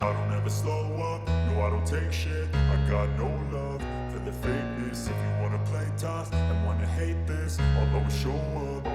I don't ever slow up, no I don't take shit. I got no love for the fakeness. If you wanna play tough and wanna hate this, I'll always show up.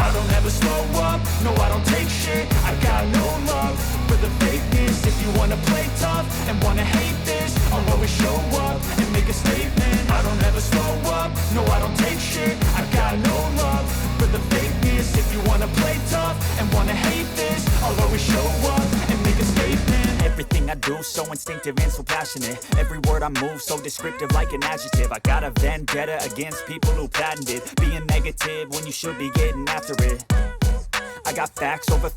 I don't ever slow up, no I don't take shit. I got no love for the fakeness. If you wanna play tough and wanna hate this, I'll always show up and make a statement. I don't ever slow up, no I don't take shit. I got no love for the fakeness. If you wanna play tough and wanna hate this, I'll always show up and make a statement. Everything I do so instinctive and so passionate. Every word I move so descriptive like an adjective. I got a vendetta against people who patented being negative when you should be getting after it. I got facts over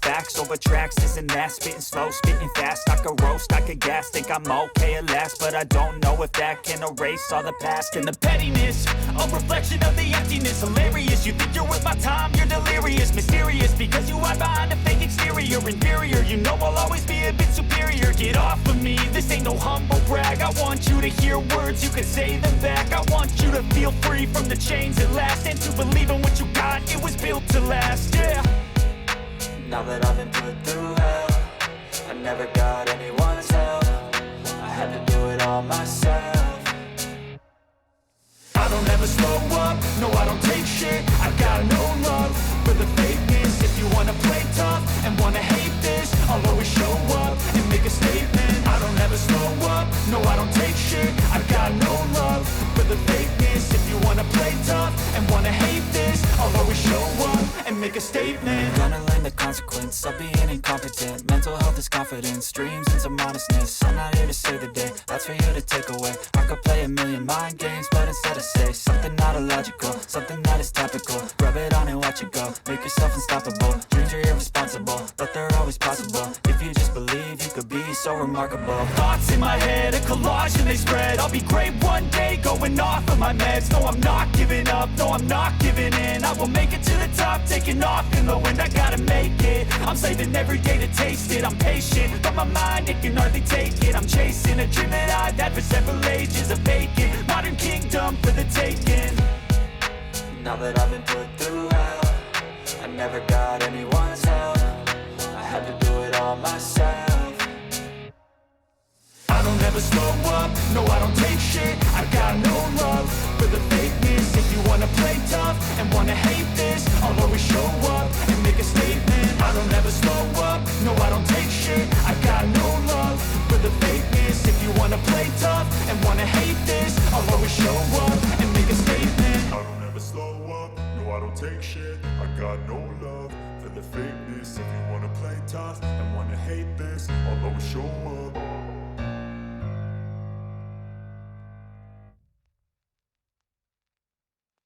tracks, this and that. Spitting slow, spitting fast. I could roast, I could gas. Think I'm okay at last, but I don't know if that can erase all the past. And the pettiness, a reflection of the emptiness. Hilarious, you think you're worth my time, you're delirious. Mysterious, because you hide behind a fake exterior. Inferior, you know I'll always be a bit superior. Get off of me, this ain't no humble brag. I want you to hear words, you can say them back. I want you to feel free from the chains at last, and to believe in what you got, it was built to last, yeah. Now that I've been put through hell, I never got anyone's help. I had to do it all myself. I don't ever slow up, no I don't take shit. I got no love for the fakeness. If you wanna play tough and wanna hate this, I'll always show up and make a statement. I don't ever slow up, no I don't take shit. I got no love for the fakeness. If you wanna play tough and wanna hate this, I'll always show up and make a statement. Gonna learn the consequence of being incompetent. Mental health is confidence, dreams and some honestness. I'm not here to save the day, that's for you to take away. I could play a million mind games, but instead I say something not illogical, something that is topical. Rub it on and watch it go, make yourself unstoppable. Dreams are irresponsible, but they're always possible. If you just believe, you could be so remarkable. Thoughts in my head, a collage and they spread. I'll be great one day, going off of my meds. No, I'm not giving up, no, I'm not giving in. I will make it to the top, taking off in the wind. I gotta make it, I'm saving every day to taste it. I'm patient, but my mind, it can hardly take it. I'm chasing a dream that I've had for several ages. A vacant, modern kingdom for the taking. Now that I've been put through hell, I never got anyone's help. I had to do it all myself. I don't ever slow up, no I don't take shit. I got no love for the fakeness. If you wanna play tough and wanna hate this, I'll always show up and make a statement. I don't ever slow up, no I don't take shit. I got no love for the fakeness. If you wanna play tough and wanna hate this, I'll always show up and make a statement. I don't ever slow up, no I don't take shit. I got no love for the fakeness. If you wanna play tough and wanna hate this, I'll always show up.